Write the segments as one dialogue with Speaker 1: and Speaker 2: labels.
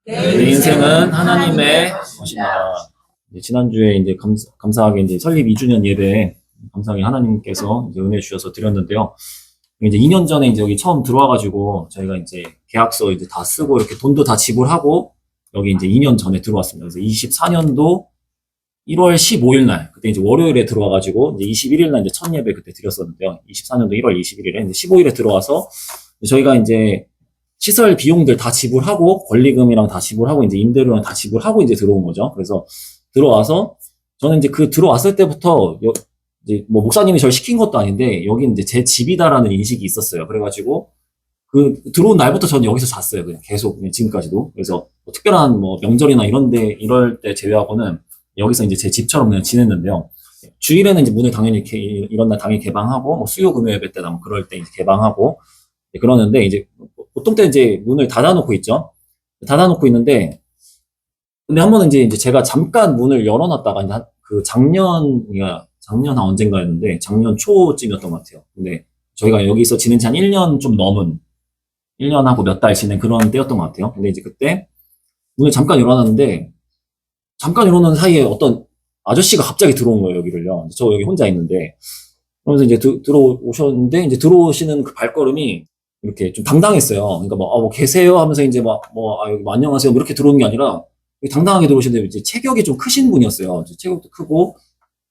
Speaker 1: 내 인생은 하나님의 것이다. 지난주에 이제 감사하게 이제 설립 2주년 예배 감사하게 하나님께서 이제 은혜 주셔서 드렸는데요. 이제 2년 전에 이제 여기 처음 들어와가지고 저희가 이제 계약서 이제 다 쓰고 이렇게 돈도 다 지불하고 여기 이제 2년 전에 들어왔습니다. 그래서 24년도 1월 15일 날 그때 이제 월요일에 들어와가지고 이제 21일 날 이제 첫 예배 그때 드렸었는데요. 24년도 1월 21일에 이제 15일에 들어와서 저희가 이제 시설 비용들 다 지불하고 권리금이랑 다 지불하고 이제 임대료랑 다 지불하고 이제 들어온 거죠. 그래서 들어와서 저는 이제 그 들어왔을 때부터 이제 뭐 목사님이 저를 시킨 것도 아닌데 여기 이제 제 집이다라는 인식이 있었어요. 그래가지고 그 들어온 날부터 저는 여기서 잤어요. 그냥 계속 그냥 지금까지도. 그래서 뭐 특별한 뭐 명절이나 이럴 때 제외하고는 여기서 이제 제 집처럼 그냥 지냈는데요. 주일에는 이제 문을 당연히 이런 날 당연히 개방하고 뭐 수요 금요 예배 때나 뭐 그럴 때 이제 개방하고 그러는데 이제 보통 때 이제 문을 닫아놓고 있죠. 닫아놓고 있는데 근데 한 번은 이제 제가 잠깐 문을 열어놨다가 이제 그 작년 한 언젠가였는데 작년 초쯤이었던 것 같아요. 근데 저희가 여기서 지낸 지 한 1년 좀 넘은 1년하고 몇 달 지낸 그런 때였던 것 같아요. 근데 이제 그때 문을 잠깐 열어놨는데 잠깐 열어놓은 사이에 어떤 아저씨가 갑자기 들어온 거예요, 여기를요. 저 여기 혼자 있는데. 그러면서 이제 들어오셨는데, 이제 들어오시는 그 발걸음이 이렇게 좀 당당했어요. 그러니까 뭐 계세요 하면서 이제 여기 뭐 안녕하세요. 뭐 이렇게 들어오는 게 아니라 당당하게 들어오시는데 이제 체격이 좀 크신 분이었어요. 체격도 크고,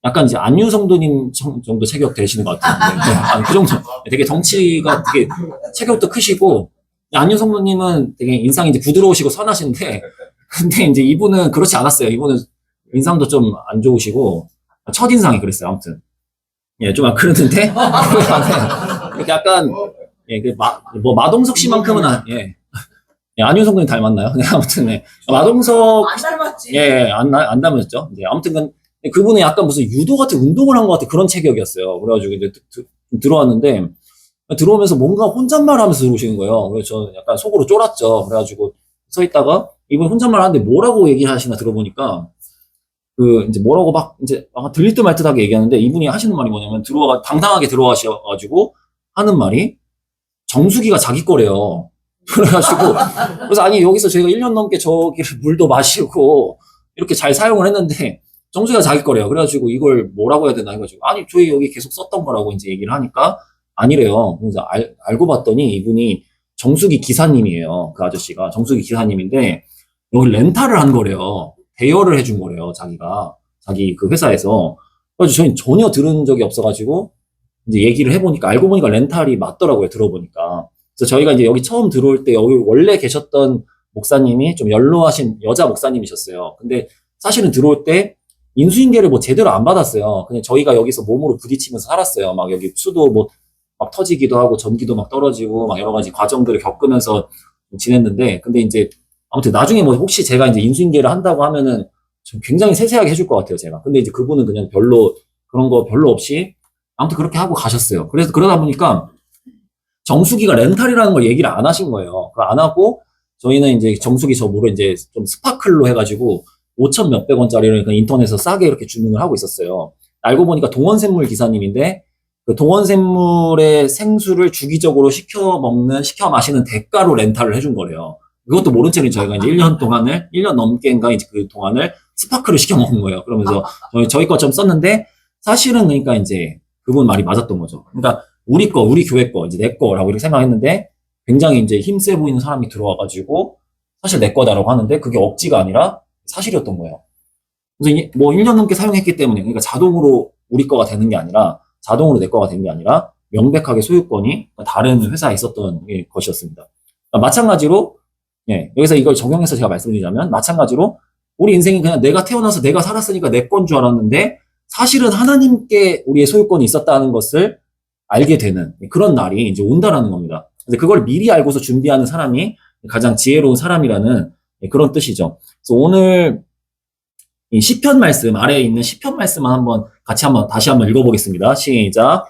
Speaker 1: 약간 이제 안유 성도님 정도 체격 되시는 것 같아요. 그 정도. 되게 덩치가 되게 체격도 크시고, 안유 성도님은 되게 인상이 이제 부드러우시고 선하신데, 근데 이제 이분은 그렇지 않았어요. 이분은 인상도 좀 안 좋으시고, 첫인상이 그랬어요. 아무튼. 예, 좀 그러는데, 이렇게 약간, 예, 마동석 씨만큼은, 예, 안윤석 군이 닮았나요? 네, 아무튼, 네. 마동석.
Speaker 2: 안 닮았지.
Speaker 1: 예, 안 닮았죠. 네, 아무튼, 그분은 약간 무슨 유도 같은 운동을 한 것 같은 그런 체격이었어요. 그래가지고 이제 들어왔는데, 들어오면서 뭔가 혼잣말 하면서 들어오시는 거예요. 그래서 저는 약간 속으로 쫄았죠. 그래가지고 서 있다가, 이분 혼잣말 하는데 뭐라고 얘기하시나 들어보니까, 이제 뭐라고 이제 들릴 듯 말 듯하게 얘기하는데, 이분이 하시는 말이 뭐냐면, 당당하게 들어가셔가지고, 하는 말이, 정수기가 자기 거래요. 그래가지고, 그래서 아니, 여기서 저희가 1년 넘게 저기를 물도 마시고, 이렇게 잘 사용을 했는데, 정수기가 자기 거래요. 그래가지고 이걸 뭐라고 해야 되나 해가지고, 아니, 저희 여기 계속 썼던 거라고 이제 얘기를 하니까, 아니래요. 그래서 알고 봤더니 이분이 정수기 기사님이에요. 그 아저씨가. 정수기 기사님인데, 여기 렌탈을 한 거래요. 대여를 해준 거래요. 자기 그 회사에서. 그래서 저희는 전혀 들은 적이 없어가지고, 이제 얘기를 해보니까, 알고 보니까 렌탈이 맞더라고요. 들어보니까. 그래서 저희가 이제 여기 처음 들어올 때 여기 원래 계셨던 목사님이 좀 연로하신 여자 목사님이셨어요. 근데 사실은 들어올 때 인수인계를 뭐 제대로 안 받았어요. 그냥 저희가 여기서 몸으로 부딪히면서 살았어요. 막 여기 수도 뭐 막 터지기도 하고 전기도 막 떨어지고 막 여러 가지 과정들을 겪으면서 지냈는데, 근데 이제 아무튼 나중에 뭐 혹시 제가 이제 인수인계를 한다고 하면은 좀 굉장히 세세하게 해줄 것 같아요, 제가. 근데 이제 그분은 그냥 그런 거 별로 없이 아무튼 그렇게 하고 가셨어요. 그래서 그러다 보니까 정수기가 렌탈이라는 걸 얘기를 안 하신 거예요. 그걸 안 하고 저희는 이제 정수기 저물을 이제 좀 스파클로 해가지고 5천 몇백 원짜리를 인터넷에서 싸게 이렇게 주문을 하고 있었어요. 알고 보니까 동원샘물 기사님인데 그 동원샘물의 생수를 주기적으로 시켜 마시는 대가로 렌탈을 해준 거래요. 그것도 모른 채로 저희가 이제 1년 넘게인가 이제 그 동안을 스파크를 시켜 먹은 거예요. 그러면서 저희 것처럼 썼는데 사실은 그러니까 이제 그분 말이 맞았던 거죠. 그러니까 우리 교회 거, 이제 내 거라고 이렇게 생각했는데 굉장히 이제 힘세 보이는 사람이 들어와가지고 사실 내 거다라고 하는데 그게 억지가 아니라 사실이었던 거예요. 그래서 뭐 1년 넘게 사용했기 때문에 그러니까 자동으로 우리 거가 되는 게 아니라 자동으로 내 거가 되는 게 아니라 명백하게 소유권이 다른 회사에 있었던 것이었습니다. 그러니까 마찬가지로 여기서 이걸 적용해서 제가 말씀드리자면 마찬가지로 우리 인생이 그냥 내가 태어나서 내가 살았으니까 내 건 줄 알았는데 사실은 하나님께 우리의 소유권이 있었다는 것을 알게 되는 그런 날이 이제 온다라는 겁니다. 그래서 그걸 미리 알고서 준비하는 사람이 가장 지혜로운 사람이라는 그런 뜻이죠. 그래서 오늘 이 시편 말씀 아래에 있는 시편 말씀만 다시 한번 읽어보겠습니다. 시작.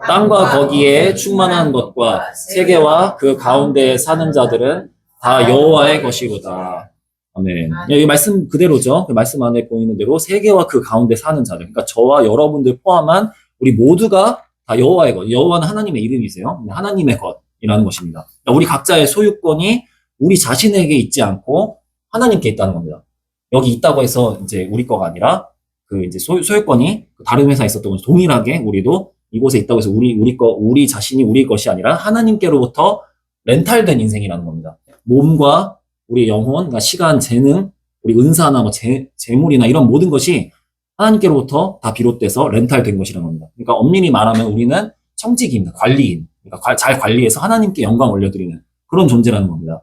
Speaker 1: 땅과 거기에 충만한 것과 세계와 그 가운데 사는 자들은 다 여호와의 것이로다. 아멘. 이 말씀 그대로죠. 그 말씀 안에 보이는 대로 세계와 그 가운데 사는 자들. 그러니까 저와 여러분들 포함한 우리 모두가 다 여호와의 것. 여호와는 하나님의 이름이세요. 하나님의 것이라는 것입니다. 그러니까 우리 각자의 소유권이 우리 자신에게 있지 않고 하나님께 있다는 겁니다. 여기 있다고 해서 이제 우리 거가 아니라 그 이제 소유권이 다른 회사에 있었던 것이 동일하게 우리도 이곳에 있다고 해서 우리 자신이 우리 것이 아니라 하나님께로부터 렌탈된 인생이라는 겁니다. 몸과 우리 영혼, 그러니까 시간, 재능, 우리 은사나 뭐 재물이나 이런 모든 것이 하나님께로부터 다 비롯돼서 렌탈된 것이라는 겁니다. 그러니까 엄밀히 말하면 우리는 청지기입니다. 관리인. 그러니까 잘 관리해서 하나님께 영광 올려드리는 그런 존재라는 겁니다.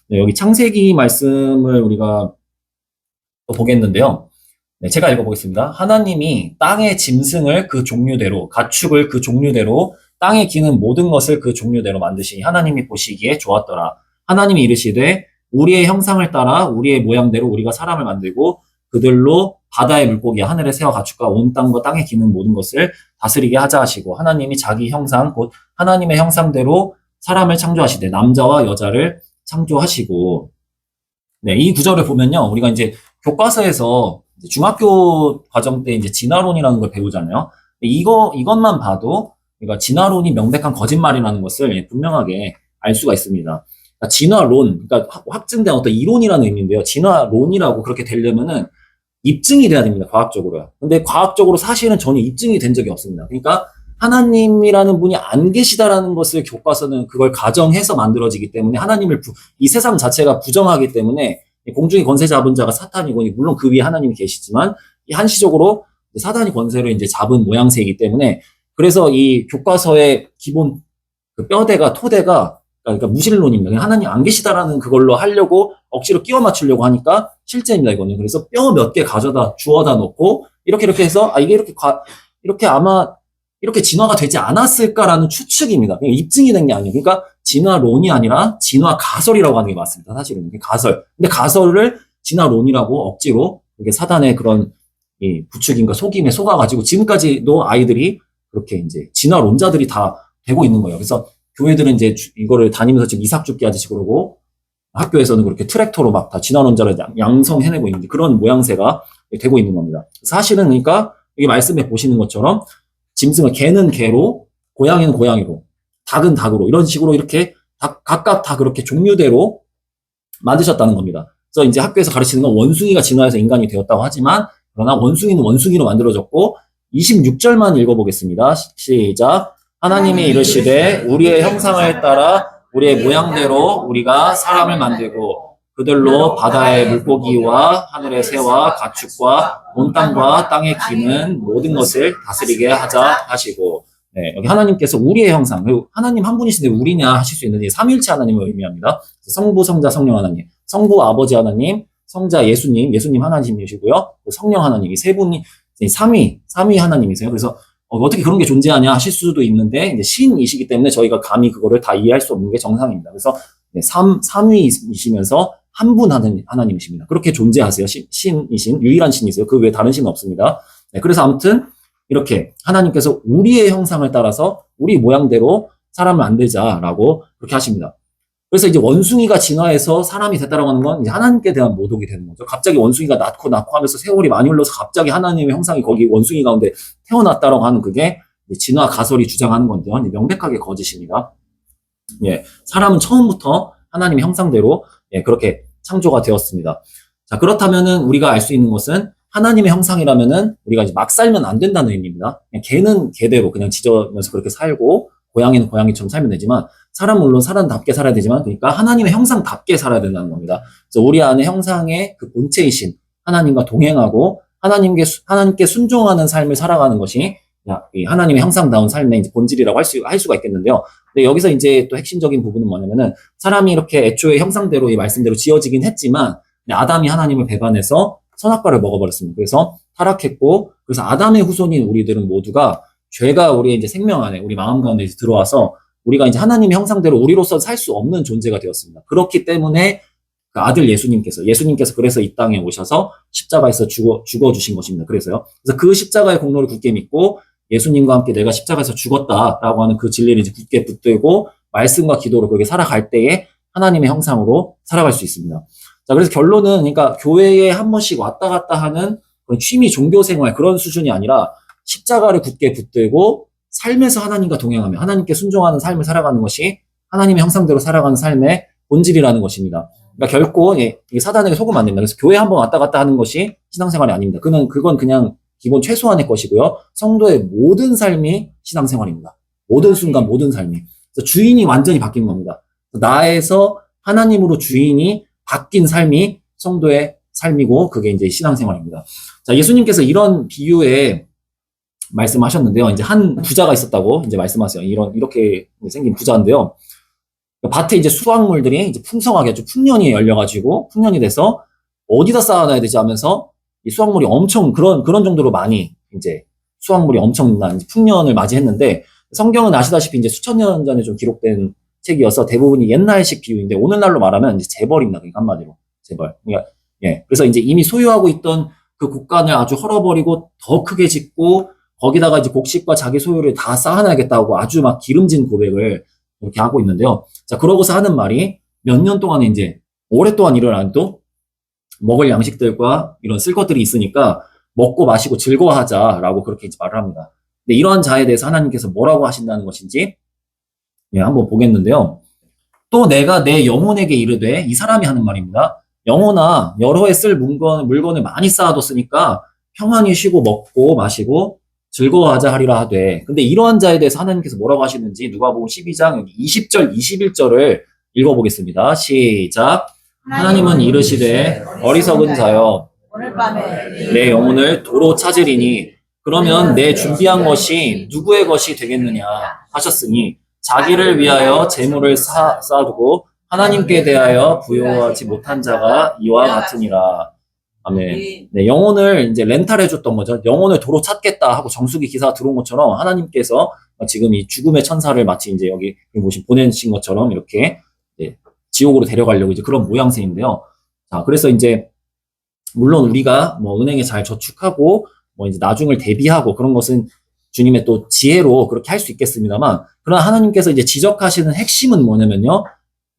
Speaker 1: 네, 여기 창세기 말씀을 우리가 또 보겠는데요. 네, 제가 읽어보겠습니다. 하나님이 땅의 짐승을 그 종류대로, 가축을 그 종류대로, 땅에 기는 모든 것을 그 종류대로 만드시니 하나님이 보시기에 좋았더라. 하나님이 이르시되 우리의 형상을 따라 우리의 모양대로 우리가 사람을 만들고 그들로 바다의 물고기와 하늘의 새와 가축과 온 땅과 땅에 기는 모든 것을 다스리게 하자 하시고 하나님이 자기 형상 곧 하나님의 형상대로 사람을 창조하시되 남자와 여자를 창조하시고. 네, 이 구절을 보면요. 우리가 이제 교과서에서 중학교 과정 때 이제 진화론이라는 걸 배우잖아요. 이것만 봐도 그러니까 진화론이 명백한 거짓말이라는 것을 분명하게 알 수가 있습니다. 그러니까 진화론, 그러니까 확증된 어떤 이론이라는 의미인데요. 진화론이라고 그렇게 되려면은 입증이 돼야 됩니다. 과학적으로요. 근데 과학적으로 사실은 전혀 입증이 된 적이 없습니다. 그러니까 하나님이라는 분이 안 계시다라는 것을 교과서는 그걸 가정해서 만들어지기 때문에 이 세상 자체가 부정하기 때문에 공중의 권세 잡은 자가 사탄이고 물론 그 위에 하나님이 계시지만 한시적으로 사탄이 권세를 이제 잡은 모양새이기 때문에 그래서 이 교과서의 기본 그 토대가 그러니까 무신론입니다. 그냥 하나님 안 계시다라는 그걸로 하려고 억지로 끼워 맞추려고 하니까 실제입니다, 이거는. 그래서 뼈 몇 개 가져다 주워다 놓고 이렇게 해서 이게 이렇게 아마 이렇게 진화가 되지 않았을까라는 추측입니다. 입증이 된 게 아니에요. 그러니까 진화론이 아니라 진화 가설이라고 하는 게 맞습니다. 사실은 가설. 근데 가설을 진화론이라고 억지로 이게 사단의 그런 이 부추김과 속임에 속아가지고 지금까지도 아이들이 그렇게 이제 진화론자들이 다 되고 있는 거예요. 그래서 교회들은 이제 이거를 다니면서 지금 이삭죽기 하듯이 그러고 학교에서는 그렇게 트랙터로 막 다 진화론자를 양성해내고 있는데 그런 모양새가 되고 있는 겁니다. 사실은 그러니까 여기 말씀에 보시는 것처럼 짐승은 개는 개로, 고양이는 고양이로, 닭은 닭으로 이런 식으로 이렇게 각각 다 그렇게 종류대로 만드셨다는 겁니다. 그래서 이제 학교에서 가르치는 건 원숭이가 진화해서 인간이 되었다고 하지만 그러나 원숭이는 원숭이로 만들어졌고 26절만 읽어보겠습니다. 시작. 하나님이 이르시되 우리의 형상을 따라 우리의 모양대로 우리가 사람을 만들고 그들로 바다의 물고기와 하늘의 새와 가축과 온 땅과 땅에 기는 모든 것을 다스리게 하자 하시고. 네, 여기 하나님께서 우리의 형상, 그리고 하나님 한 분이신데 우리냐 하실 수 있는데 삼위일체 하나님을 의미합니다. 성부, 성자, 성령 하나님. 성부 아버지 하나님, 성자 예수님 하나님이시고요. 성령 하나님, 이 세 분이 삼위 하나님이세요. 그래서 어떻게 그런 게 존재하냐 하실 수도 있는데 이제 신이시기 때문에 저희가 감히 그거를 다 이해할 수 없는 게 정상입니다. 그래서 삼위이시면서 한 분 하나님이십니다. 그렇게 존재하세요. 신이신 유일한 신이세요. 그 외에 다른 신은 없습니다. 네, 그래서 아무튼 이렇게 하나님께서 우리의 형상을 따라서 우리 모양대로 사람을 만들자라고 그렇게 하십니다. 그래서 이제 원숭이가 진화해서 사람이 됐다라고 하는 건 이제 하나님께 대한 모독이 되는 거죠. 갑자기 원숭이가 낳고 하면서 세월이 많이 흘러서 갑자기 하나님의 형상이 거기 원숭이 가운데 태어났다라고 하는 그게 진화 가설이 주장하는 건데요. 명백하게 거짓입니다. 예, 사람은 처음부터 하나님의 형상대로 그렇게 창조가 되었습니다. 자, 그렇다면은 우리가 알 수 있는 것은 하나님의 형상이라면은 우리가 이제 막 살면 안 된다는 의미입니다. 개는 개대로 그냥 짖으면서 그렇게 살고 고양이는 고양이처럼 살면 되지만 사람은 물론 사람답게 살아야 되지만 그러니까 하나님의 형상답게 살아야 된다는 겁니다. 그래서 우리 안에 형상의 그 본체이신 하나님과 동행하고 하나님께 순종하는 삶을 살아가는 것이 이 하나님의 형상다운 삶의 이제 본질이라고 할 수가 있겠는데요. 근데 여기서 이제 또 핵심적인 부분은 뭐냐면은 사람이 이렇게 애초에 형상대로 이 말씀대로 지어지긴 했지만 아담이 하나님을 배반해서 선악과를 먹어버렸습니다. 그래서 타락했고 그래서 아담의 후손인 우리들은 모두가 죄가 우리의 이제 생명 안에 우리 마음 가운데 들어와서 우리가 이제 하나님의 형상대로 우리로서 살 수 없는 존재가 되었습니다. 그렇기 때문에 그 아들 예수님께서 그래서 이 땅에 오셔서 십자가에서 죽어주신 것입니다. 그래서 그 십자가의 공로를 굳게 믿고 예수님과 함께 내가 십자가에서 죽었다라고 하는 그 진리를 이제 굳게 붙들고 말씀과 기도로 그렇게 살아갈 때에 하나님의 형상으로 살아갈 수 있습니다. 자, 그래서 결론은 그러니까 교회에 한 번씩 왔다 갔다 하는 그런 취미 종교 생활 그런 수준이 아니라 십자가를 굳게 붙들고 삶에서 하나님과 동행하며 하나님께 순종하는 삶을 살아가는 것이 하나님의 형상대로 살아가는 삶의 본질이라는 것입니다. 그러니까 결코 예, 이게 사단에게 속으면 안 됩니다. 그래서 교회 한번 왔다 갔다 하는 것이 신앙생활이 아닙니다. 그건 그냥 기본 최소한의 것이고요. 성도의 모든 삶이 신앙생활입니다. 모든 순간, 모든 삶이. 그래서 주인이 완전히 바뀌는 겁니다. 나에서 하나님으로 주인이 바뀐 삶이 성도의 삶이고, 그게 이제 신앙생활입니다. 자, 예수님께서 이런 비유에 말씀하셨는데요. 이제 한 부자가 있었다고 이제 말씀하세요. 이렇게 생긴 부자인데요. 밭에 이제 수확물들이 이제 풍성하게 좀 풍년이 열려가지고, 풍년이 돼서 어디다 쌓아놔야 되지 하면서 이 수확물이 엄청 그런 정도로 많이 이제 수확물이 엄청난 풍년을 맞이했는데, 성경은 아시다시피 이제 수천 년 전에 좀 기록된 책이어서 대부분이 옛날식 비유인데, 오늘날로 말하면 이제 재벌입니다. 그러니까 한마디로 재벌. 그러니까 예, 그래서 이제 이미 소유하고 있던 그 곳간을 아주 헐어버리고 더 크게 짓고 거기다가 이제 곡식과 자기 소유를 다 쌓아놔야겠다고 아주 막 기름진 고백을 이렇게 하고 있는데요. 자, 그러고서 하는 말이 몇 년 동안에 이제 오랫동안 일을 안 해도 먹을 양식들과 이런 쓸 것들이 있으니까 먹고 마시고 즐거워하자라고 그렇게 이제 말을 합니다. 근데 이러한 자에 대해서 하나님께서 뭐라고 하신다는 것인지 예, 한번 보겠는데요. 또 내가 내 영혼에게 이르되, 이 사람이 하는 말입니다. 영혼아, 여러 해 쓸 물건을 많이 쌓아뒀으니까 평안히 쉬고 먹고 마시고 즐거워하자 하리라 하되. 근데 이러한 자에 대해서 하나님께서 뭐라고 하시는지 누가복음 12장 여기 20절, 21절을 읽어보겠습니다. 시작. 하나님은 이르시되 어리석은 자여,
Speaker 2: 오늘 밤에
Speaker 1: 내 영혼을 도로 찾으리니 그러면 내 준비한 것이 누구의 것이 되겠느냐 하셨으니 자기를 위하여 재물을 쌓아두고 하나님께 대하여 부여하지 못한 자가 이와 같으니라. 아멘. 네, 영혼을 이제 렌탈해줬던 거죠. 영혼을 도로 찾겠다 하고 정수기 기사가 들어온 것처럼 하나님께서 지금 이 죽음의 천사를 마치 이제 여기 보신 보내신 것처럼 이렇게 지옥으로 데려가려고 이제 그런 모양새인데요. 자, 그래서 이제 물론 우리가 뭐 은행에 잘 저축하고 뭐 이제 나중을 대비하고 그런 것은 주님의 또 지혜로 그렇게 할 수 있겠습니다만, 그러나 하나님께서 이제 지적하시는 핵심은 뭐냐면요.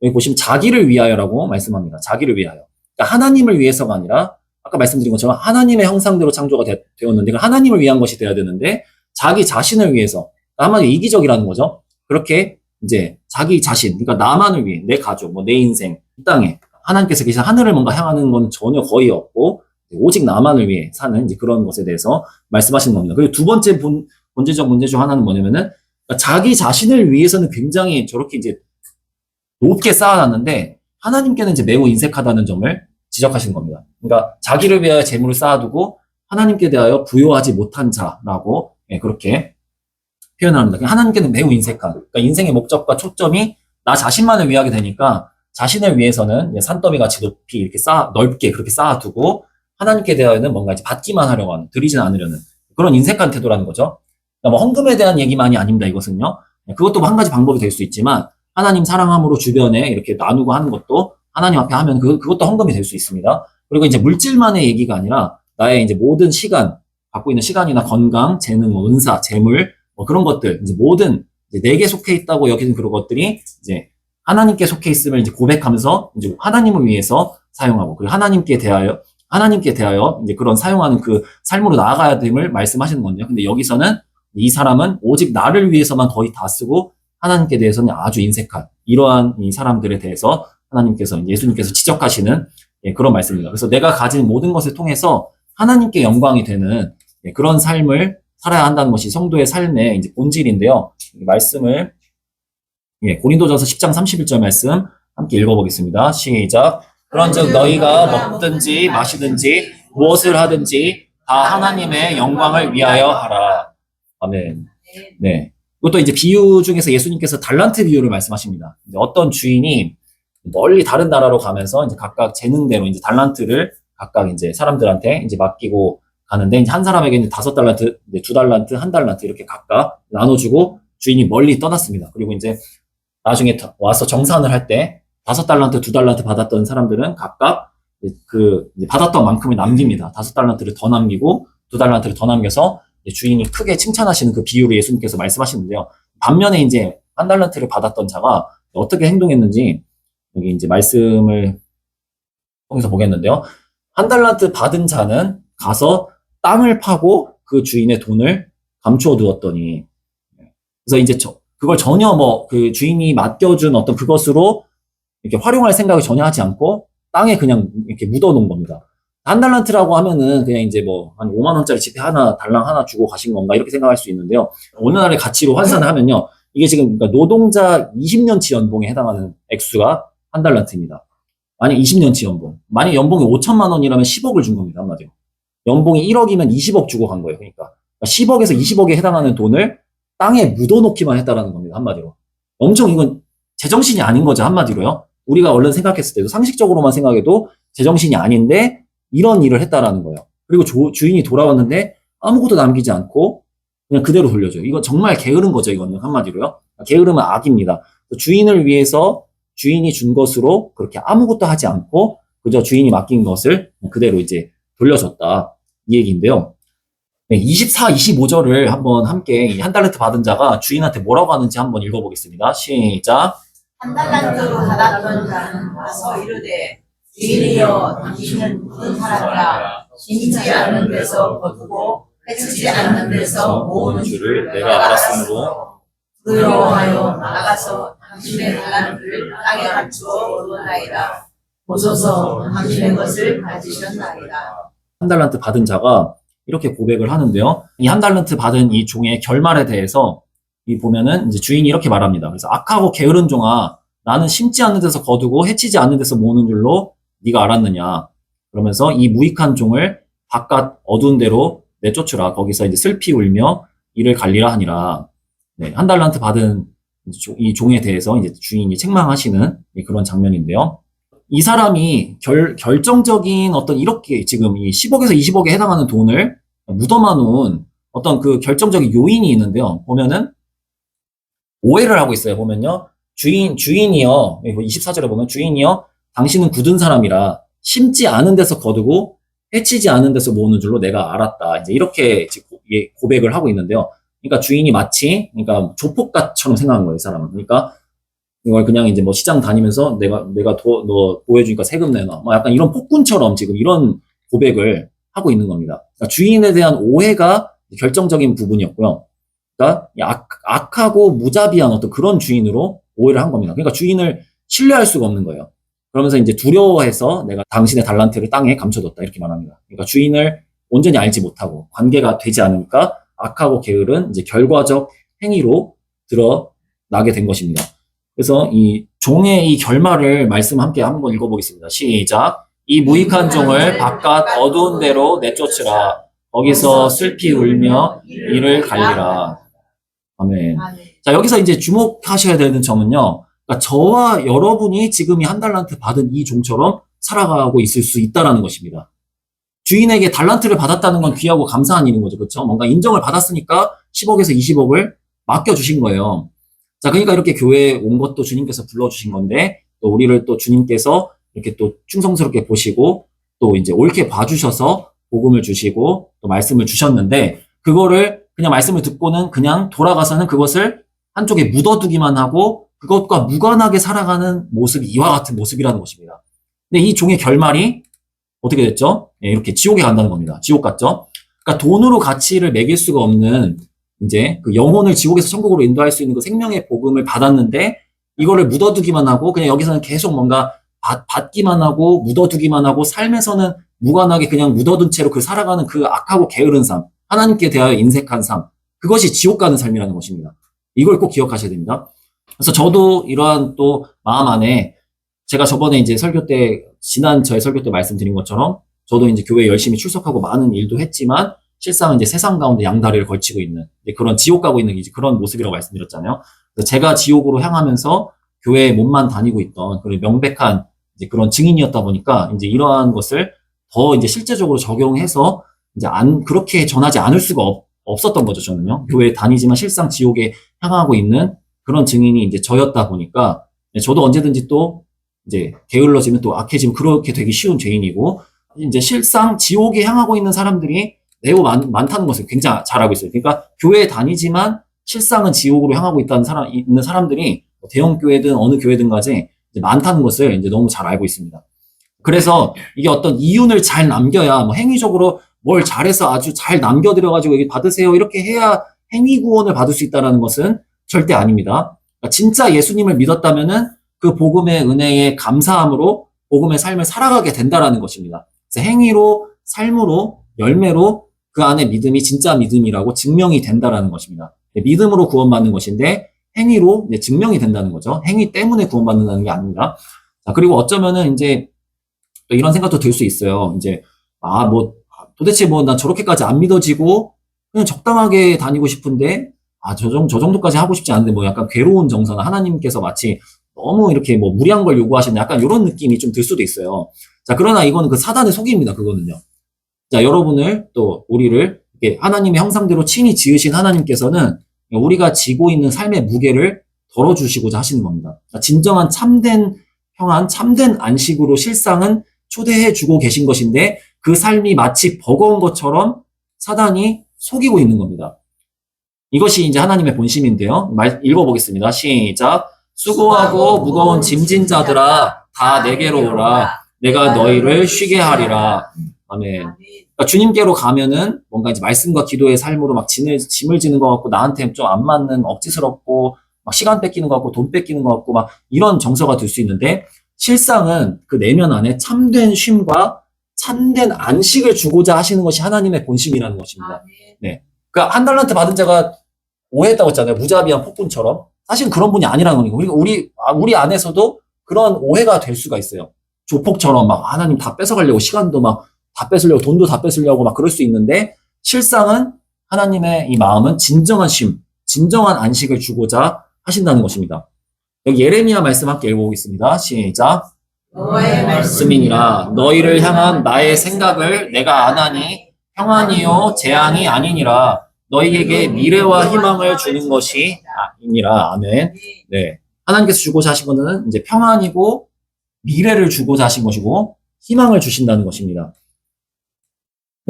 Speaker 1: 여기 보시면 자기를 위하여라고 말씀합니다. 자기를 위하여. 그러니까 하나님을 위해서가 아니라 아까 말씀드린 것처럼 하나님의 형상대로 창조가 되었는데 하나님을 위한 것이 돼야 되는데 자기 자신을 위해서, 한마디로 이기적이라는 거죠. 그렇게 이제 자기 자신, 그러니까 나만을 위해, 내 가족, 뭐 내 인생, 이 땅에 하나님께서 계신 하늘을 뭔가 향하는 건 전혀 거의 없고 오직 나만을 위해 사는 이제 그런 것에 대해서 말씀하시는 겁니다. 그리고 두 번째 본질적 문제 중 하나는 뭐냐면은 자기 자신을 위해서는 굉장히 저렇게 이제 높게 쌓아놨는데 하나님께는 이제 매우 인색하다는 점을 지적하시는 겁니다. 그러니까 자기를 위하여 재물을 쌓아두고 하나님께 대하여 부요하지 못한 자라고 그렇게 표현합니다. 하나님께는 매우 인색한, 그러니까 인생의 목적과 초점이 나 자신만을 위하게 되니까 자신을 위해서는 산더미 같이 높이 이렇게 넓게 그렇게 쌓아두고 하나님께 대하여는 뭔가 이제 받기만 하려고 하는, 드리진 않으려는 그런 인색한 태도라는 거죠. 그러니까 뭐 헌금에 대한 얘기만이 아닙니다. 이것은요. 그것도 한 가지 방법이 될 수 있지만 하나님 사랑함으로 주변에 이렇게 나누고 하는 것도 하나님 앞에 하면 그것도 헌금이 될 수 있습니다. 그리고 이제 물질만의 얘기가 아니라 나의 이제 모든 시간, 갖고 있는 시간이나 건강, 재능, 뭐 은사, 재물, 뭐 그런 것들, 이제 모든 이제 내게 속해 있다고 여기는 그런 것들이 이제 하나님께 속해 있음을 이제 고백하면서 이제 하나님을 위해서 사용하고, 그리고 하나님께 대하여 이제 그런 사용하는 그 삶으로 나아가야 됨을 말씀하시는 건데요. 근데 여기서는 이 사람은 오직 나를 위해서만 거의 다 쓰고 하나님께 대해서는 아주 인색한 이러한 이 사람들에 대해서 하나님께서, 예수님께서 지적하시는 그런 말씀입니다. 그래서 내가 가진 모든 것을 통해서 하나님께 영광이 되는 그런 삶을 살아야 한다는 것이 성도의 삶의 이제 본질인데요. 이 말씀을 고린도전서 10장 31절 말씀 함께 읽어보겠습니다. 시작. 그런즉 너희가 먹든지 마시든지 무엇을 하든지 다 하나님의 영광을 위하여 하라. 아멘. 네. 이것도 이제 비유 중에서 예수님께서 달란트 비유를 말씀하십니다. 이제 어떤 주인이 멀리 다른 나라로 가면서 이제 각각 재능대로 이제 달란트를 각각 이제 사람들한테 이제 맡기고 가는데, 이제 한 사람에게는 5달란트, 2달란트, 1달란트 이렇게 각각 나눠주고 주인이 멀리 떠났습니다. 그리고 이제 나중에 와서 정산을 할 때 5달란트, 2달란트 받았던 사람들은 각각 그 받았던 만큼을 남깁니다. 5달란트를 더 남기고 2달란트를 더 남겨서 주인이 크게 칭찬하시는 그 비유를 예수님께서 말씀하시는데요. 반면에 이제 1달란트를 받았던 자가 어떻게 행동했는지 여기 이제 말씀을 통해서 보겠는데요. 1달란트 받은 자는 가서 땅을 파고 그 주인의 돈을 감추어 두었더니, 그래서 이제 그걸 전혀 뭐 그 주인이 맡겨준 어떤 그것으로 이렇게 활용할 생각을 전혀 하지 않고 땅에 그냥 이렇게 묻어 놓은 겁니다. 한 달란트라고 하면은 그냥 이제 뭐 한 5만 원짜리 지폐 하나, 달랑 하나 주고 가신 건가 이렇게 생각할 수 있는데요. 오늘날의 가치로 환산을 하면요. 이게 지금 그러니까 노동자 20년치 연봉에 해당하는 액수가 한 달란트입니다. 만약 20년치 연봉. 만약 연봉이 5천만 원이라면 10억을 준 겁니다. 한마디로. 연봉이 1억이면 20억 주고 간 거예요. 그러니까 10억에서 20억에 해당하는 돈을 땅에 묻어놓기만 했다라는 겁니다. 한마디로. 엄청 이건 제정신이 아닌 거죠. 한마디로요. 우리가 얼른 생각했을 때도 상식적으로만 생각해도 제정신이 아닌데 이런 일을 했다라는 거예요. 그리고 주인이 돌아왔는데 아무것도 남기지 않고 그냥 그대로 돌려줘요. 이건 정말 게으른 거죠. 이거는 한마디로요. 게으름은 악입니다. 주인을 위해서 주인이 준 것으로 그렇게 아무것도 하지 않고 그저 주인이 맡긴 것을 그대로 이제 돌려줬다. 이 얘기인데요. 24, 25절을 한번 함께 한 달란트 받은 자가 주인한테 뭐라고 하는지 한번 읽어보겠습니다. 시작.
Speaker 2: 한 달란트로 받았던 자는 와서 이르되 주인이여 당신은 무슨 사람이라 심지 않는 데서 거두고 해치지 않는 데서 모으는 줄을
Speaker 1: 내가 알았으므로
Speaker 2: 두려워하여 나가서 당신의 달란트를 땅에 갖추어 오르나이다. 보소서 당신의 것을 가지셨나이다.
Speaker 1: 한 달란트 받은 자가 이렇게 고백을 하는데요. 이 한 달란트 받은 이 종의 결말에 대해서 이 보면은 이제 주인이 이렇게 말합니다. 그래서 악하고 게으른 종아, 나는 심지 않는 데서 거두고 해치지 않는 데서 모으는 줄로 네가 알았느냐. 그러면서 이 무익한 종을 바깥 어두운 데로 내쫓으라. 거기서 이제 슬피 울며 이를 갈리라 하니라. 네, 한 달란트 받은 이 종에 대해서 이제 주인이 책망하시는 그런 장면인데요. 이 사람이 결정적인 어떤 이렇게 지금 이 10억에서 20억에 해당하는 돈을 묻어만 놓은 어떤 그 결정적인 요인이 있는데요. 보면은 오해를 하고 있어요. 보면요. 주인이요. 24절에 보면 주인이요. 당신은 굳은 사람이라 심지 않은 데서 거두고 해치지 않은 데서 모으는 줄로 내가 알았다. 이제 이렇게 고백을 하고 있는데요. 그러니까 주인이 마치 그러니까 조폭같처럼 생각한 거예요, 이 사람은. 그러니까 이걸 그냥 이제 뭐 시장 다니면서 너 보여주니까 세금 내놔. 뭐 약간 이런 폭군처럼 지금 이런 고백을 하고 있는 겁니다. 그러니까 주인에 대한 오해가 결정적인 부분이었고요. 그러니까 악하고 무자비한 어떤 그런 주인으로 오해를 한 겁니다. 그러니까 주인을 신뢰할 수가 없는 거예요. 그러면서 이제 두려워해서 내가 당신의 달란트를 땅에 감춰뒀다 이렇게 말합니다. 그러니까 주인을 온전히 알지 못하고 관계가 되지 않으니까 악하고 게으른 이제 결과적 행위로 드러나게 된 것입니다. 그래서 이 종의 이 결말을 말씀 함께 한번 읽어보겠습니다. 시작. 이 무익한 종을 바깥 어두운 데로 내쫓으라. 거기서 슬피 울며 이를 갈리라. 아멘. 자, 여기서 이제 주목하셔야 되는 점은요. 그러니까 저와 여러분이 지금 이 한 달란트 받은 이 종처럼 살아가고 있을 수 있다라는 것입니다. 주인에게 달란트를 받았다는 건 귀하고 감사한 일인 거죠. 그렇죠? 뭔가 인정을 받았으니까 10억에서 20억을 맡겨주신 거예요. 자, 그러니까 이렇게 교회에 온 것도 주님께서 불러주신 건데, 또 우리를 또 주님께서 이렇게 또 충성스럽게 보시고, 또 이제 옳게 봐주셔서 복음을 주시고, 또 말씀을 주셨는데, 그거를 그냥 말씀을 듣고는 그냥 돌아가서는 그것을 한쪽에 묻어두기만 하고, 그것과 무관하게 살아가는 모습이 이와 같은 모습이라는 것입니다. 근데 이 종의 결말이 어떻게 됐죠? 네, 이렇게 지옥에 간다는 겁니다. 지옥 같죠? 그러니까 돈으로 가치를 매길 수가 없는 이제 그 영혼을 지옥에서 천국으로 인도할 수 있는 그 생명의 복음을 받았는데 이거를 묻어두기만 하고 그냥 여기서는 계속 뭔가 받기만 하고 묻어두기만 하고 삶에서는 무관하게 그냥 묻어둔 채로 그 살아가는 그 악하고 게으른 삶, 하나님께 대하여 인색한 삶, 그것이 지옥 가는 삶이라는 것입니다. 이걸 꼭 기억하셔야 됩니다. 그래서 저도 이러한 또 마음 안에 제가 저번에 이제 설교 때, 지난 저의 설교 때 말씀드린 것처럼 저도 이제 교회에 열심히 출석하고 많은 일도 했지만 실상 이제 세상 가운데 양다리를 걸치고 있는 그런 지옥 가고 있는 이제 그런 모습이라고 말씀드렸잖아요. 그래서 제가 지옥으로 향하면서 교회에 몸만 다니고 있던 그런 명백한 이제 그런 증인이었다 보니까 이제 이러한 것을 더 이제 실제적으로 적용해서 이제 그렇게 전하지 않을 수가 없었던 거죠, 저는요. 교회에 다니지만 실상 지옥에 향하고 있는 그런 증인이 이제 저였다 보니까 저도 언제든지 또 이제 게을러지면 또 악해지면 그렇게 되기 쉬운 죄인이고 이제 실상 지옥에 향하고 있는 사람들이 매우 많다는 것을 굉장히 잘 알고 있어요. 그러니까 교회에 다니지만 실상은 지옥으로 향하고 있는 사람들이 대형 교회든 어느 교회든 가지 많다는 것을 이제 너무 잘 알고 있습니다. 그래서 이게 어떤 이윤을 잘 남겨야 뭐 행위적으로 뭘 잘해서 아주 잘 남겨드려가지고 여기 받으세요 이렇게 해야 행위 구원을 받을 수 있다는 것은 절대 아닙니다. 그러니까 진짜 예수님을 믿었다면은 그 복음의 은혜에 감사함으로 복음의 삶을 살아가게 된다라는 것입니다. 그래서 행위로, 삶으로, 열매로 그 안에 믿음이 진짜 믿음이라고 증명이 된다라는 것입니다. 믿음으로 구원받는 것인데 행위로 이제 증명이 된다는 거죠. 행위 때문에 구원받는다는 게 아닙니다. 자, 그리고 어쩌면은 이제 또 이런 생각도 들 수 있어요. 이제 도대체 난 저렇게까지 안 믿어지고 그냥 적당하게 다니고 싶은데 저 정도까지 하고 싶지 않은데 약간 괴로운 정서나 하나님께서 마치 너무 이렇게 무리한 걸 요구하시는 약간 이런 느낌이 좀 들 수도 있어요. 자, 그러나 이거는 그 사단의 속임입니다. 그거는요. 자, 여러분을 또 우리를 이렇게 하나님의 형상대로 친히 지으신 하나님께서는 우리가 지고 있는 삶의 무게를 덜어주시고자 하시는 겁니다. 진정한 참된 평안, 참된 안식으로 실상은 초대해주고 계신 것인데 그 삶이 마치 버거운 것처럼 사단이 속이고 있는 겁니다. 이것이 이제 하나님의 본심인데요. 읽어보겠습니다. 시작. 수고하고 무거운 짐진 자들아 다 내게로 오라. 내가 너희를 쉬게 하리라. 아멘. 그러니까 주님께로 가면은 뭔가 이제 말씀과 기도의 삶으로 막 짐을 지는 것 같고 나한테 좀 안 맞는 억지스럽고 막 시간 뺏기는 것 같고 돈 뺏기는 것 같고 막 이런 정서가 들 수 있는데 실상은 그 내면 안에 참된 쉼과 참된 안식을 주고자 하시는 것이 하나님의 본심이라는 것입니다. 네. 그러니까 한 달란트 받은 자가 오해했다고 했잖아요. 무자비한 폭군처럼. 사실 그런 분이 아니라는 거니까 우리 안에서도 그런 오해가 될 수가 있어요. 조폭처럼 막 하나님 다 뺏어가려고 시간도 막 다 뺏으려고 돈도 다 뺏으려고 막 그럴 수 있는데 실상은 하나님의 이 마음은 진정한 쉼, 진정한 안식을 주고자 하신다는 것입니다. 여기 예레미야 말씀 함께 읽어보겠습니다. 시작.
Speaker 2: 너의
Speaker 1: 말씀이니라 너희를 향한 나의 생각을 내가 아나니 평안이요 재앙이 아니니라 너희에게 미래와 희망을 주는 것이 아니니라. 아멘. 네. 하나님께서 주고자 하신 것은 이제 평안이고 미래를 주고자 하신 것이고 희망을 주신다는 것입니다.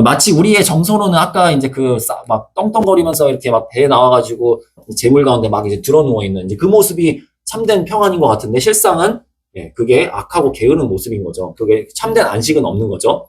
Speaker 1: 마치 우리의 정서로는 아까 이제 막 떵떵거리면서 이렇게 막 배에 나와가지고 재물 가운데 막 이제 들어 누워 있는 이제 그 모습이 참된 평안인 것 같은데 실상은 그게 악하고 게으른 모습인 거죠. 그게 참된 안식은 없는 거죠.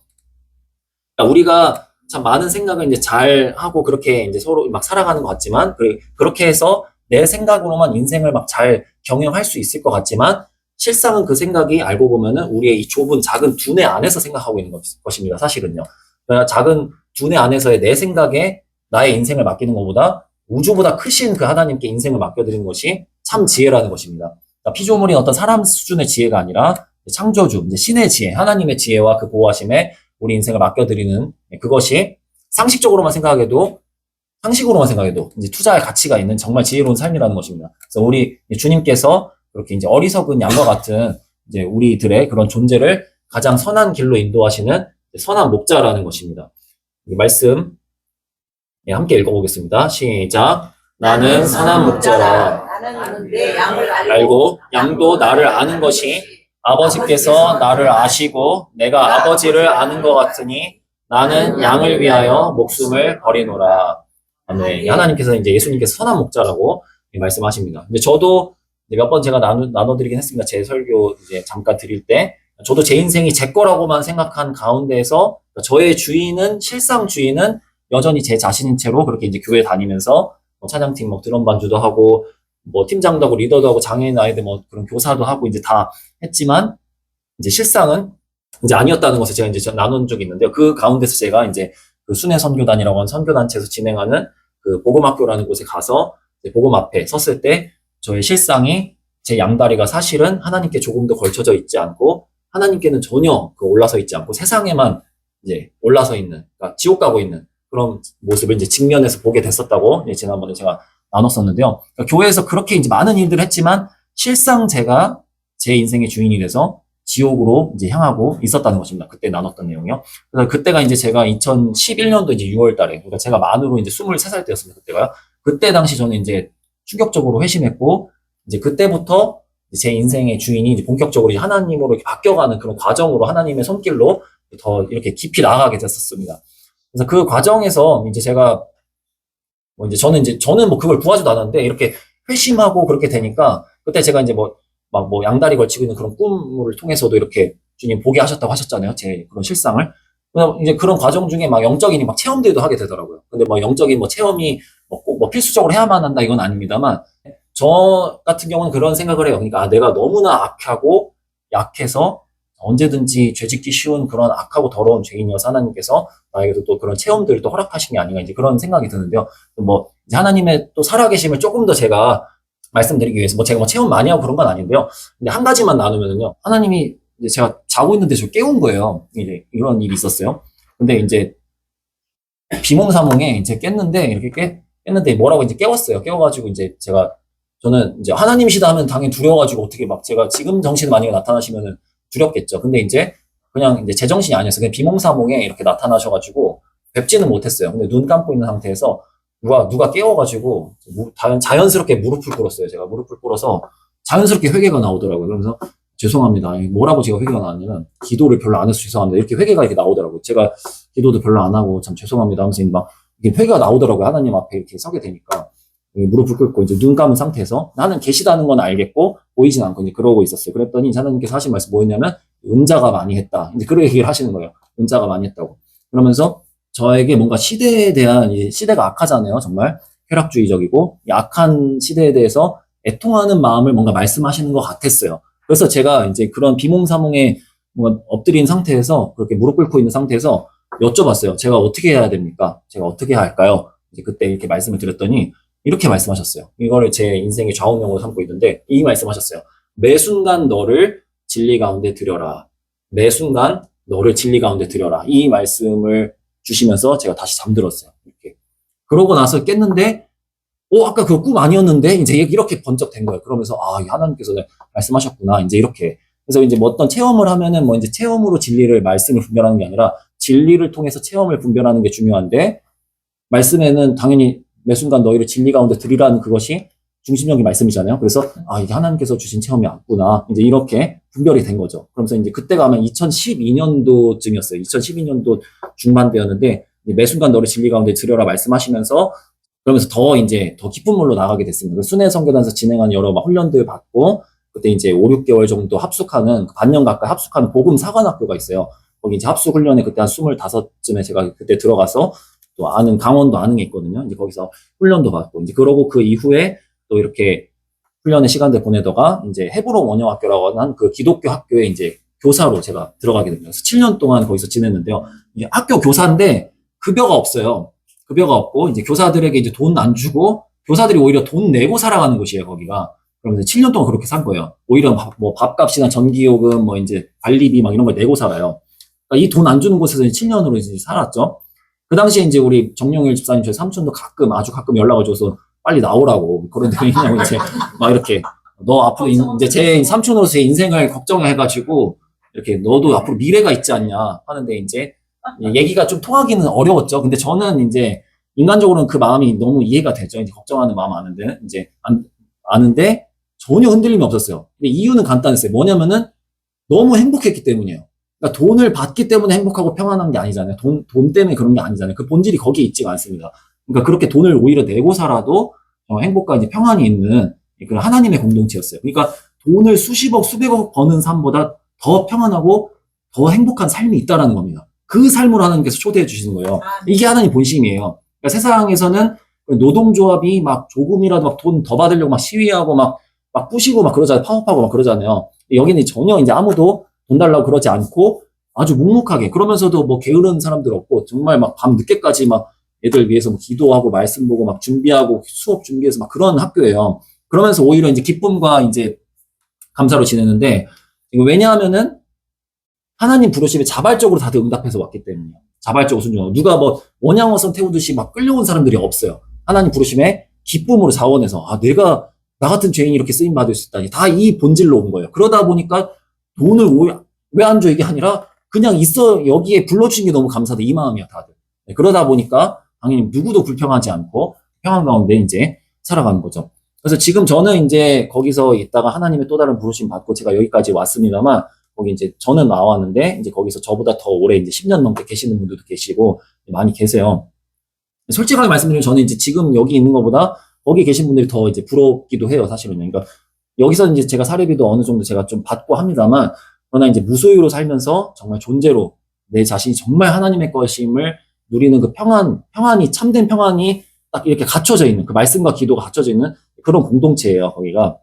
Speaker 1: 그러니까 우리가 참 많은 생각을 이제 잘 하고 그렇게 이제 서로 막 살아가는 것 같지만 그렇게 해서 내 생각으로만 인생을 막 잘 경영할 수 있을 것 같지만 실상은 그 생각이 알고 보면은 우리의 이 좁은 작은 두뇌 안에서 생각하고 있는 것입니다. 사실은요. 그러니까 작은 두뇌 안에서의 내 생각에 나의 인생을 맡기는 것보다 우주보다 크신 그 하나님께 인생을 맡겨드리는 것이 참 지혜라는 것입니다. 그러니까 피조물인 어떤 사람 수준의 지혜가 아니라 창조주, 이제 신의 지혜, 하나님의 지혜와 그 보호하심에 우리 인생을 맡겨드리는 그것이 상식으로만 생각해도 이제 투자할 가치가 있는 정말 지혜로운 삶이라는 것입니다. 그래서 우리 주님께서 그렇게 이제 어리석은 양과 같은 이제 우리들의 그런 존재를 가장 선한 길로 인도하시는 선한 목자라는 것입니다. 이 말씀 함께 읽어보겠습니다. 시작. 나는 선한 목자라.
Speaker 2: 나는 내 양을
Speaker 1: 알고 양도 나를 아는 것이 아버지께서 나를 아시고 내가 아버지를 아는 것 같으니 나는 양을 위하여 목숨을 버리노라. 아멘. 하나님께서 이제 예수님께서 선한 목자라고 말씀하십니다. 근데 저도 몇 번 제가 나눠드리긴 했습니다. 제 설교 이제 잠깐 드릴 때 저도 제 인생이 제 거라고만 생각한 가운데에서 저의 실상 주인은 여전히 제 자신인 채로 그렇게 이제 교회 다니면서 찬양팀 드럼 반주도 하고 팀장도 하고 리더도 하고 장애인 아이들 그런 교사도 하고 이제 다 했지만 이제 실상은 이제 아니었다는 것을 제가 이제 나눈 적이 있는데요. 그 가운데서 제가 이제 그 순회 선교단이라고 하는 선교단체에서 진행하는 그 복음학교라는 곳에 가서 복음 앞에 섰을 때 저의 실상이 제 양다리가 사실은 하나님께 조금 더 걸쳐져 있지 않고 하나님께는 전혀 올라서 있지 않고 세상에만 이제 올라서 있는, 그러니까 지옥 가고 있는 그런 모습을 이제 직면해서 보게 됐었다고 지난번에 제가 나눴었는데요. 그러니까 교회에서 그렇게 이제 많은 일들을 했지만 실상 제가 제 인생의 주인이 돼서 지옥으로 이제 향하고 있었다는 것입니다. 그때 나눴던 내용이요. 그래서 그때가 이제 제가 2011년도 이제 6월 달에, 그러니까 제가 만으로 이제 23살 때였습니다. 그때가요. 그때 당시 저는 이제 충격적으로 회심했고, 이제 그때부터 제 인생의 주인이 이제 본격적으로 이제 하나님으로 이렇게 바뀌어가는 그런 과정으로 하나님의 손길로 더 이렇게 깊이 나아가게 됐었습니다. 그래서 그 과정에서 이제 제가 저는 그걸 구하지도 않았는데 이렇게 회심하고 그렇게 되니까 그때 제가 이제 양다리 걸치고 있는 그런 꿈을 통해서도 이렇게 주님 보게 하셨다고 하셨잖아요. 제 그런 실상을. 이제 그런 과정 중에 영적인 체험들도 하게 되더라고요. 근데 영적인 체험이 꼭 필수적으로 해야만 한다 이건 아닙니다만 저 같은 경우는 그런 생각을 해요. 그러니까 내가 너무나 악하고 약해서 언제든지 죄짓기 쉬운 그런 악하고 더러운 죄인이어서 하나님께서 나에게도 또 그런 체험들을 또 허락하신 게 아닌가 이제 그런 생각이 드는데요. 뭐 이제 하나님의 또 살아계심을 조금 더 제가 말씀드리기 위해서 뭐 제가 뭐 체험 많이 하고 그런 건 아닌데요. 근데 한 가지만 나누면은요. 하나님이 이제 제가 자고 있는데 저 깨운 거예요. 이제 이런 일이 있었어요. 근데 이제 비몽사몽에 이제 깼는데 이렇게 깼는데 뭐라고 이제 깨웠어요. 깨워가지고 이제 저는 이제 하나님이시다 하면 당연히 두려워가지고 어떻게 막 제가 지금 정신 만약에 나타나시면은 두렵겠죠. 근데 이제 그냥 이제 제정신이 아니었어요. 그냥 비몽사몽에 이렇게 나타나셔가지고 뵙지는 못했어요. 근데 눈 감고 있는 상태에서 누가 깨워가지고 자연스럽게 무릎을 꿇었어요. 제가 무릎을 꿇어서 자연스럽게 회개가 나오더라고요. 그러면서 죄송합니다. 뭐라고 제가 회개가 나왔냐면 기도를 별로 안 해서 죄송합니다. 이렇게 회개가 이렇게 나오더라고요. 제가 기도도 별로 안 하고 참 죄송합니다 하면서 막 이게 회개가 나오더라고요. 하나님 앞에 이렇게 서게 되니까 무릎을 꿇고 이제 눈 감은 상태에서 나는 계시다는 건 알겠고 보이진 않고 이제 그러고 있었어요. 그랬더니 하나님께서 하신 말씀 뭐였냐면 은자가 많이 했다. 이제 그런 얘기를 하시는 거예요. 은자가 많이 했다고. 그러면서 저에게 뭔가 시대에 대한 시대가 악하잖아요. 정말 쾌락주의적이고 이 악한 시대에 대해서 애통하는 마음을 뭔가 말씀하시는 것 같았어요. 그래서 제가 이제 그런 비몽사몽에 뭔가 엎드린 상태에서 그렇게 무릎 꿇고 있는 상태에서 여쭤봤어요. 제가 어떻게 해야 됩니까? 제가 어떻게 해야 할까요? 이제 그때 이렇게 말씀을 드렸더니 이렇게 말씀하셨어요. 이거를 제 인생의 좌우명으로 삼고 있는데 이 말씀하셨어요. 매 순간 너를 진리 가운데 들여라. 매 순간 너를 진리 가운데 들여라. 이 말씀을 주시면서 제가 다시 잠들었어요. 이렇게. 그러고 나서 깼는데 아까 그거 꿈 아니었는데 이제 이렇게 번쩍 된 거예요. 그러면서 하나님께서 말씀하셨구나. 이제 이렇게. 그래서 이제 뭐 어떤 체험을 하면은 뭐 이제 체험으로 진리를 말씀을 분별하는 게 아니라 진리를 통해서 체험을 분별하는 게 중요한데 말씀에는 당연히 매 순간 너희를 진리 가운데 들이라는 그것이 중심적인 말씀이잖아요. 그래서 이게 하나님께서 주신 체험이 맞구나. 이제 이렇게 분별이 된 거죠. 그러면서 이제 그때가 아마 2012년도쯤이었어요. 2012년도 중반대였는데 매 순간 너를 진리 가운데 들여라 말씀하시면서 그러면서 더 깊은 물로 나가게 됐습니다. 순회 선교단에서 진행한 여러 훈련들 받고 그때 이제 5, 6개월 정도 합숙하는 반년 가까이 합숙하는 복음 사관학교가 있어요. 거기 이제 합숙 훈련에 그때 한 25쯤에 제가 그때 들어가서 또 강원도 안흥에 있거든요. 이제 거기서 훈련도 받고 이제 그러고 그 이후에 또 이렇게 훈련의 시간들 보내다가 이제 헤브론 원영학교라고 하는 그 기독교 학교에 이제 교사로 제가 들어가게 됩니다. 그래서 7년 동안 거기서 지냈는데요. 이게 학교 교사인데 급여가 없어요. 급여가 없고 이제 교사들에게 이제 돈 안 주고 교사들이 오히려 돈 내고 살아가는 곳이에요, 거기가. 그러면서 7년 동안 그렇게 산 거예요. 오히려 뭐 밥값이나 전기요금 뭐 이제 관리비 막 이런 걸 내고 살아요. 그러니까 이 돈 안 주는 곳에서 7년으로 이제 살았죠. 그 당시에 이제 우리 정용일 집사님 저희 삼촌도 아주 가끔 연락을 줘서 빨리 나오라고 그런데 그냥 이제 막 이렇게 너 앞으로 이제 제 삼촌으로서 제 인생을 걱정해가지고 이렇게 너도 앞으로 미래가 있지 않냐 하는데 이제 얘기가 좀 통하기는 어려웠죠. 근데 저는 이제 인간적으로는 그 마음이 너무 이해가 되죠. 이제 걱정하는 마음 아는데 전혀 흔들림이 없었어요. 근데 이유는 간단했어요. 뭐냐면은 너무 행복했기 때문이에요. 그러니까 돈을 받기 때문에 행복하고 평안한 게 아니잖아요. 돈 때문에 그런 게 아니잖아요. 그 본질이 거기에 있지가 않습니다. 그러니까 그렇게 돈을 오히려 내고 살아도 행복과 이제 평안이 있는 그런 하나님의 공동체였어요. 그러니까 돈을 수십억, 수백억 버는 삶보다 더 평안하고 더 행복한 삶이 있다라는 겁니다. 그 삶으로 하나님께서 초대해 주시는 거예요. 이게 하나님 본심이에요. 그러니까 세상에서는 노동조합이 막 조금이라도 막 돈 더 받으려고 막 시위하고 막 부시고 막 그러잖아요. 파업하고 막 그러잖아요. 여기는 전혀 이제 아무도 돈 달라고 그러지 않고 아주 묵묵하게 그러면서도 뭐 게으른 사람들 없고 정말 막 밤 늦게까지 막 애들 위해서 뭐 기도하고 말씀 보고 막 준비하고 수업 준비해서 막 그런 학교예요. 그러면서 오히려 이제 기쁨과 이제 감사로 지내는데 왜냐하면은 하나님 부르심에 자발적으로 다들 응답해서 왔기 때문이에요. 자발적으로 순종하고 누가 뭐 원양어선 태우듯이 막 끌려온 사람들이 없어요. 하나님 부르심에 기쁨으로 자원해서 나 같은 죄인이 이렇게 쓰임 받을 수 있다니 다 이 본질로 온 거예요. 그러다 보니까 돈을 왜 안 줘 이게 아니라 그냥 있어 여기에 불러주신 게 너무 감사하다 이 마음이야 다들. 그러다 보니까 당연히 누구도 불평하지 않고 평안 가운데 이제 살아가는 거죠. 그래서 지금 저는 이제 거기서 있다가 하나님의 또 다른 부르심 받고 제가 여기까지 왔습니다만 거기 이제 저는 나왔는데 이제 거기서 저보다 더 오래 이제 10년 넘게 계시는 분들도 계시고 많이 계세요. 솔직하게 말씀드리면 저는 이제 지금 여기 있는 것보다 거기 계신 분들이 더 이제 부럽기도 해요, 사실은. 그러니까 여기서 이제 제가 사례비도 어느 정도 제가 좀 받고 합니다만 그러나 이제 무소유로 살면서 정말 존재로 내 자신이 정말 하나님의 것임을 누리는 그 평안이 참된 평안이 딱 이렇게 갖춰져 있는 그 말씀과 기도가 갖춰져 있는 그런 공동체예요, 거기가.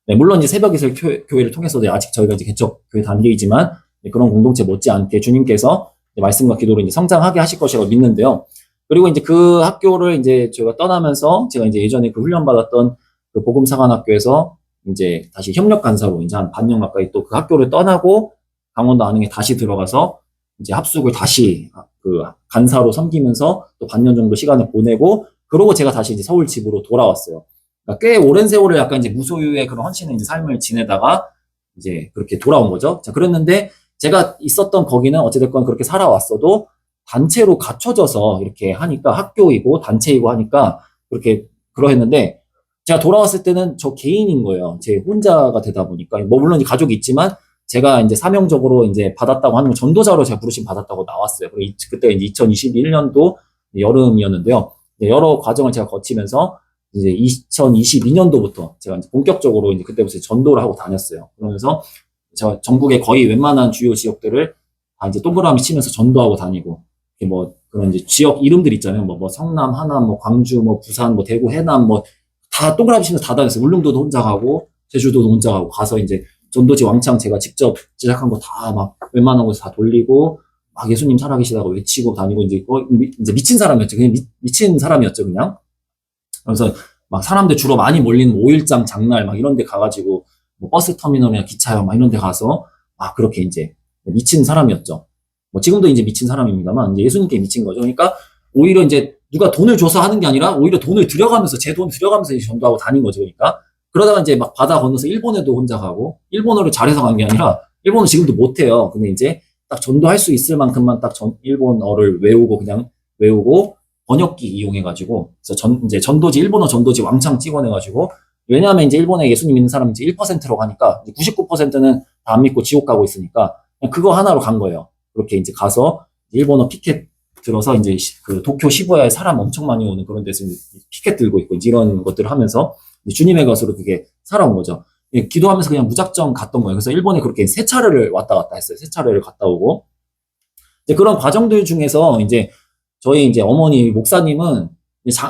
Speaker 1: 네, 물론 이제 새벽 이슬 교회를 통해서도 아직 저희가 이제 개척 교회 단계이지만 네, 그런 공동체 못지않게 주님께서 이제 말씀과 기도로 이제 성장하게 하실 것이라고 믿는데요. 그리고 이제 그 학교를 이제 저희가 떠나면서 제가 이제 예전에 그 훈련받았던 그 복음사관학교에서 이제 다시 협력 간사로 이제 한 반년 가까이 또 그 학교를 떠나고 강원도 안흥에 다시 들어가서 이제 합숙을 다시 그 간사로 섬기면서 또 반년 정도 시간을 보내고 그러고 제가 다시 이제 서울 집으로 돌아왔어요. 그러니까 꽤 오랜 세월을 약간 이제 무소유의 그런 헌신의 이제 삶을 지내다가 이제 그렇게 돌아온 거죠. 자, 그랬는데 제가 있었던 거기는 어찌됐건 그렇게 살아왔어도 단체로 갖춰져서 이렇게 하니까 학교이고 단체이고 하니까 그렇게 그러했는데 제가 돌아왔을 때는 저 개인인 거예요. 제 혼자가 되다 보니까 뭐 물론 가족이 있지만 제가 이제 사명적으로 이제 받았다고 하는 건 전도자로 제가 부르심 받았다고 나왔어요. 그리고 그때 이제 2021년도 여름이었는데요. 여러 과정을 제가 거치면서 이제 2022년도부터 제가 이제 본격적으로 이제 그때부터 전도를 하고 다녔어요. 그러면서 제가 전국의 거의 웬만한 주요 지역들을 다 이제 동그라미 치면서 전도하고 다니고, 이렇게 뭐 그런 이제 지역 이름들 있잖아요. 뭐 성남, 하남, 뭐 광주, 뭐 부산, 뭐 대구, 해남, 뭐 다 동그라미 치면서 다 다녔어요. 울릉도도 혼자 가고, 제주도도 혼자 가고, 가서 이제 전도지 왕창 제가 직접 제작한 거 다 막 웬만한 곳에 다 돌리고, 막 예수님 살아계시다고 외치고 다니고, 이제 이제 미친 사람이었죠. 그냥 미친 사람이었죠, 그냥. 그래서 막 사람들 주로 많이 몰리는 5일장 장날 막 이런 데 가가지고 뭐 버스 터미널이나 기차역 막 이런 데 가서 막 그렇게 이제 미친 사람이었죠. 뭐 지금도 이제 미친 사람입니다만 이제 예수님께 미친 거죠. 그러니까 오히려 이제 누가 돈을 줘서 하는 게 아니라 오히려 돈을 들여가면서 제 돈 들여가면서 이제 전도하고 다닌 거죠. 그러니까 그러다가 이제 막 바다 건너서 일본에도 혼자 가고 일본어를 잘해서 간 게 아니라 일본어 지금도 못해요. 근데 이제 딱 전도할 수 있을 만큼만 딱 일본어를 외우고 그냥 외우고 번역기 이용해가지고, 그래서 이제 전도지, 일본어 전도지 왕창 찍어내가지고, 왜냐하면 이제 일본에 예수님 믿는 사람이 이제 1%로 가니까, 99%는 다 안 믿고 지옥 가고 있으니까, 그냥 그거 하나로 간 거예요. 그렇게 이제 가서, 일본어 피켓 들어서 이제 그 도쿄 시부야에 사람 엄청 많이 오는 그런 데서 피켓 들고 있고, 이제 이런 것들을 하면서, 주님의 것으로 그게 살아온 거죠. 기도하면서 그냥 무작정 갔던 거예요. 그래서 일본에 그렇게 세 차례를 왔다 갔다 했어요. 세 차례를 갔다 오고. 이제 그런 과정들 중에서 이제, 저희 이제 어머니 목사님은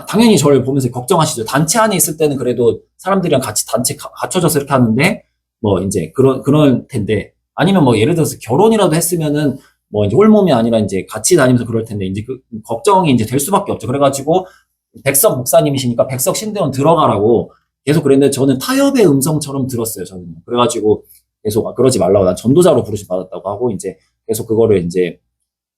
Speaker 1: 당연히 저를 보면서 걱정하시죠. 단체 안에 있을 때는 그래도 사람들이랑 같이 단체 갖춰져서 이렇게 하는데 뭐 이제 그럴 텐데 아니면 뭐 예를 들어서 결혼이라도 했으면은 뭐 이제 홀몸이 아니라 이제 같이 다니면서 그럴 텐데 이제 그 걱정이 이제 될 수밖에 없죠. 그래가지고 백석 목사님이시니까 백석 신대원 들어가라고 계속 그랬는데 저는 타협의 음성처럼 들었어요. 저는 그래가지고 계속 그러지 말라고 난 전도자로 부르심 받았다고 하고 이제 계속 그거를 이제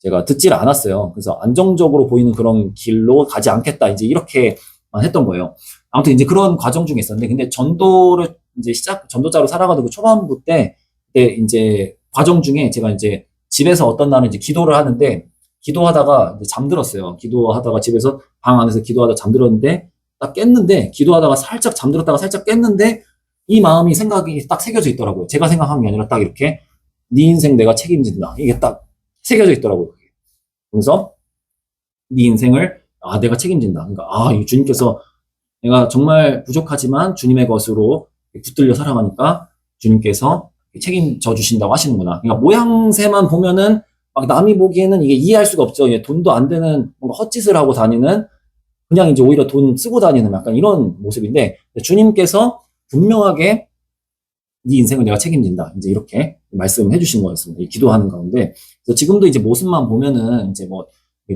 Speaker 1: 제가 듣지를 않았어요. 그래서 안정적으로 보이는 그런 길로 가지 않겠다. 이제 이렇게만 했던 거예요. 아무튼 이제 그런 과정 중에 있었는데, 근데 전도를 이제 전도자로 살아가는 그 초반부 때, 그때 이제 과정 중에 제가 이제 집에서 어떤 날은 이제 기도를 하는데, 기도하다가 이제 잠들었어요. 기도하다가 집에서 방 안에서 기도하다 잠들었는데, 딱 깼는데, 기도하다가 살짝 잠들었다가 살짝 깼는데, 이 마음이 생각이 딱 새겨져 있더라고요. 제가 생각한 게 아니라 딱 이렇게, 네 인생 내가 책임진다. 이게 딱 새겨져 있더라고요. 그래서 네 인생을 내가 책임진다. 그러니까 이 주님께서 내가 정말 부족하지만 주님의 것으로 붙들려 살아가니까 주님께서 책임져 주신다고 하시는구나. 그러니까 모양새만 보면은 막 남이 보기에는 이게 이해할 수가 없죠. 돈도 안 되는 뭔가 헛짓을 하고 다니는 그냥 이제 오히려 돈 쓰고 다니는 약간 이런 모습인데 주님께서 분명하게 네 인생을 내가 책임진다. 이제 이렇게 말씀해 주신 거였습니다. 기도하는 가운데. 그래서 지금도 이제 모습만 보면은 이제 뭐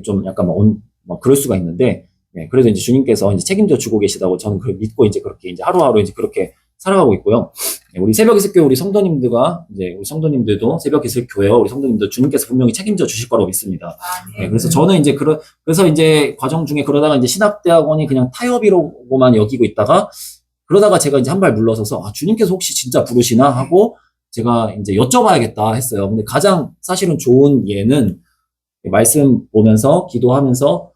Speaker 1: 좀 약간 뭐 그럴 수가 있는데, 그래서 이제 주님께서 이제 책임져 주고 계시다고 저는 그 믿고 이제 그렇게 이제 하루하루 이제 그렇게 살아가고 있고요. 우리 새벽기습교회 우리 성도님들과 이제 우리 성도님들도 새벽기습교회와 우리 성도님들 주님께서 분명히 책임져 주실 거라고 믿습니다. 그래서 저는 이제 그래서 이제 과정 중에 그러다가 이제 신학대학원이 그냥 타협이로만 여기고 있다가 그러다가 제가 이제 한 발 물러서서 주님께서 혹시 진짜 부르시나 하고 제가 이제 여쭤봐야겠다 했어요. 근데 가장 사실은 좋은 예는 말씀 보면서 기도하면서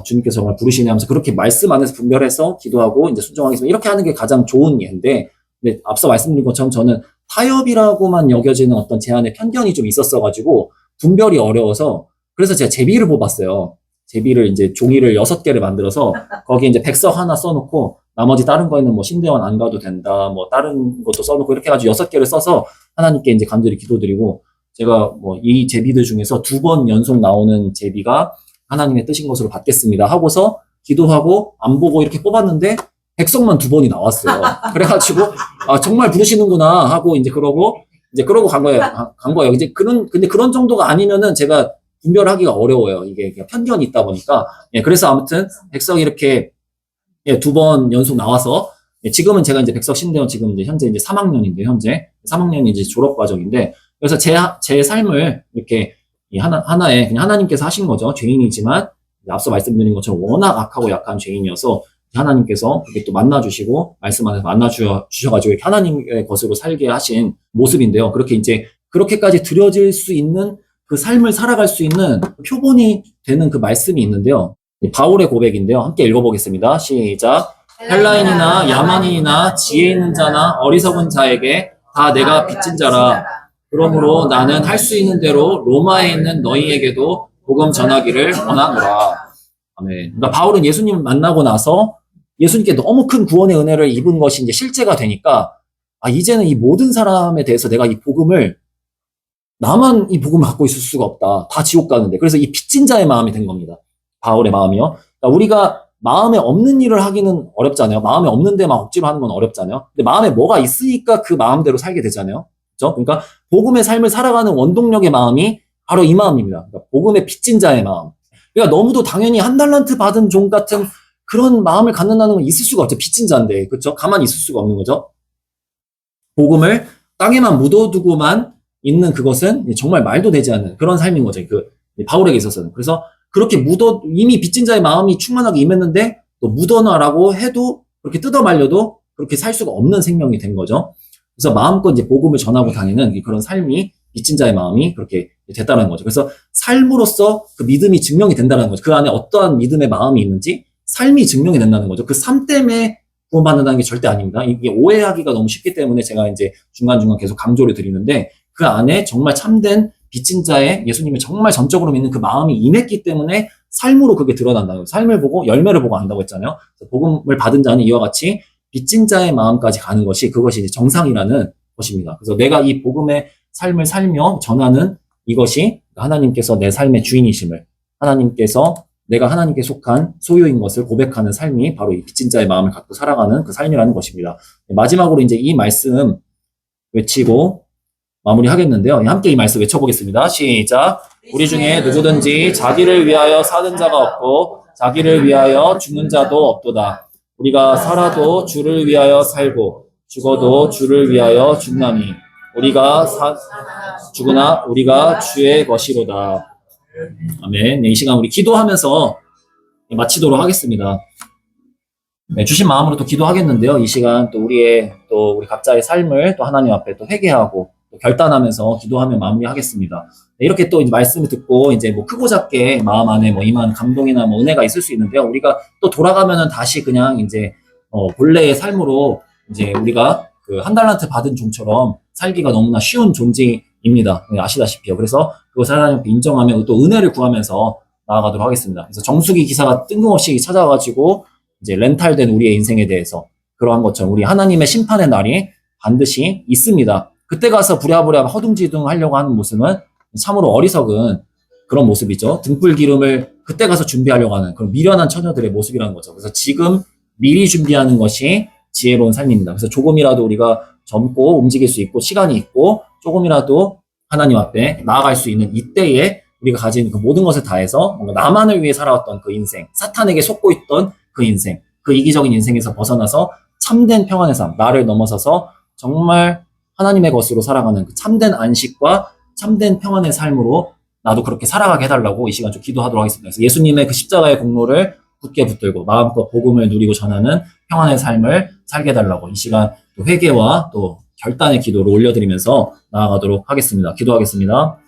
Speaker 1: 주님께서 정말 부르시네 하면서 그렇게 말씀 안에서 분별해서 기도하고 이제 순종하겠습니다. 이렇게 하는 게 가장 좋은 예인데, 근데 앞서 말씀드린 것처럼 저는 타협이라고만 여겨지는 어떤 제 안에 편견이 좀 있었어가지고 분별이 어려워서 그래서 제가 제비를 뽑았어요. 제비를 이제 종이를 6개를 만들어서 거기에 이제 백석 하나 써놓고 나머지 다른 거에는 뭐 신대원 안 가도 된다, 뭐 다른 것도 써놓고 이렇게 해가지고 6개를 써서 하나님께 이제 간절히 기도드리고 제가 뭐 이 제비들 중에서 2번 연속 나오는 제비가 하나님의 뜻인 것으로 받겠습니다 하고서 기도하고 안 보고 이렇게 뽑았는데 백석만 2번이 나왔어요. 그래가지고, 아, 정말 부르시는구나 하고, 그러고 간 거예요. 간 거예요. 근데 그런 정도가 아니면은 제가 분별하기가 어려워요. 이게 그냥 편견이 있다 보니까. 예, 그래서 아무튼, 백석이 이렇게, 예, 2번 연속 나와서, 예, 지금은 제가 이제 백석 신대원 지금 이제 현재 이제 3학년인데, 현재. 3학년이 이제 졸업 과정인데, 그래서 제 삶을 이렇게, 이 하나에 그냥 하나님께서 하신 거죠. 죄인이지만, 앞서 말씀드린 것처럼 워낙 악하고 약한 죄인이어서, 하나님께서 그렇게 또 만나주시고, 말씀 안에서 만나주셔가지고, 이렇게 하나님의 것으로 살게 하신 모습인데요. 그렇게 이제, 그렇게까지 드려질 수 있는 그 삶을 살아갈 수 있는 표본이 되는 그 말씀이 있는데요. 바울의 고백인데요. 함께 읽어보겠습니다. 시작. 헬라인이나 야만인이나 지혜 있는 자나 어리석은 자에게 다 내가 빚진 자라. 그러므로 나는 할 수 있는 대로 로마에 있는 너희에게도 복음 전하기를 원하노라. 아멘. 그러니까 바울은 예수님을 만나고 나서 예수님께 너무 큰 구원의 은혜를 입은 것이 이제 실제가 되니까, 아, 이제는 이 모든 사람에 대해서 내가 이 복음을, 나만 이 복음을 갖고 있을 수가 없다. 다 지옥 가는데. 그래서 이 빚진 자의 마음이 된 겁니다. 바울의 마음이요. 그러니까 우리가 마음에 없는 일을 하기는 어렵잖아요. 마음에 없는데 막 억지로 하는 건 어렵잖아요. 근데 마음에 뭐가 있으니까 그 마음대로 살게 되잖아요. 그렇죠? 그러니까 복음의 삶을 살아가는 원동력의 마음이 바로 이 마음입니다. 그러니까 복음의 빚진 자의 마음. 그러니까 너무도 당연히 한 달란트 받은 종 같은 그런 마음을 갖는다는 건 있을 수가 없죠. 빚진 자인데. 그렇죠? 가만히 있을 수가 없는 거죠. 복음을 땅에만 묻어두고만 있는 그것은 정말 말도 되지 않는 그런 삶인 거죠. 바울에게 있어서는. 그래서 그렇게 이미 빚진 자의 마음이 충만하게 임했는데, 또 묻어놔라고 해도, 그렇게 뜯어 말려도 그렇게 살 수가 없는 생명이 된 거죠. 그래서 마음껏 이제 복음을 전하고 다니는 그런 삶이 빚진 자의 마음이 그렇게 됐다는 거죠. 그래서 삶으로써 그 믿음이 증명이 된다는 거죠. 그 안에 어떠한 믿음의 마음이 있는지 삶이 증명이 된다는 거죠. 그 삶 때문에 구원받는다는 게 절대 아닙니다. 이게 오해하기가 너무 쉽기 때문에 제가 이제 중간중간 계속 강조를 드리는데, 그 안에 정말 참된 빚진 자의 예수님을 정말 전적으로 믿는 그 마음이 임했기 때문에 삶으로 그게 드러난다는 거예요. 삶을 보고 열매를 보고 안다고 했잖아요. 복음을 받은 자는 이와 같이 빚진 자의 마음까지 가는 것이, 그것이 이제 정상이라는 것입니다. 그래서 내가 이 복음의 삶을 살며 전하는 이것이 하나님께서 내 삶의 주인이심을, 하나님께서 내가 하나님께 속한 소유인 것을 고백하는 삶이 바로 이 빚진 자의 마음을 갖고 살아가는 그 삶이라는 것입니다. 마지막으로 이제 이 말씀 외치고 마무리하겠는데요. 함께 이 말씀 외쳐보겠습니다. 시작. 우리 중에 누구든지 자기를 위하여 사는 자가 없고 자기를 위하여 죽는 자도 없도다. 우리가 살아도 주를 위하여 살고 죽어도 주를 위하여 죽나니 우리가 죽으나 우리가 주의 것이로다. 아멘. 네, 이 시간 우리 기도하면서 마치도록 하겠습니다. 네, 주신 마음으로 또 기도하겠는데요. 이 시간 또 우리 각자의 삶을 또 하나님 앞에 또 회개하고 또 결단하면서 기도하며 마무리하겠습니다. 네, 이렇게 또 이제 말씀을 듣고 이제 뭐 크고 작게 마음 안에 뭐 임한 감동이나 뭐 은혜가 있을 수 있는데요. 우리가 또 돌아가면은 다시 그냥 이제 본래의 삶으로 이제 우리가 그 한 달란트 받은 종처럼 살기가 너무나 쉬운 존재입니다. 네, 아시다시피요. 그래서 그것을 하나님 앞에 인정하며 또 은혜를 구하면서 나아가도록 하겠습니다. 그래서 정수기 기사가 뜬금없이 찾아가지고 이제 렌탈된 우리의 인생에 대해서 그러한 것처럼 우리 하나님의 심판의 날이 반드시 있습니다. 그때 가서 부랴부랴 허둥지둥 하려고 하는 모습은 참으로 어리석은 그런 모습이죠. 등불 기름을 그때 가서 준비하려고 하는 그런 미련한 처녀들의 모습이라는 거죠. 그래서 지금 미리 준비하는 것이 지혜로운 삶입니다. 그래서 조금이라도 우리가 젊고 움직일 수 있고 시간이 있고 조금이라도 하나님 앞에 나아갈 수 있는 이때에 우리가 가진 그 모든 것을 다해서 뭔가 나만을 위해 살아왔던 그 인생, 사탄에게 속고 있던 그 인생, 그 이기적인 인생에서 벗어나서 참된 평안의 삶, 나를 넘어서서 정말 하나님의 것으로 살아가는 그 참된 안식과 참된 평안의 삶으로 나도 그렇게 살아가게 해달라고 이 시간 좀 기도하도록 하겠습니다. 그래서 예수님의 그 십자가의 공로를 굳게 붙들고 마음껏 복음을 누리고 전하는 평안의 삶을 살게 해달라고 이 시간 또 회개와 또 결단의 기도를 올려드리면서 나아가도록 하겠습니다. 기도하겠습니다.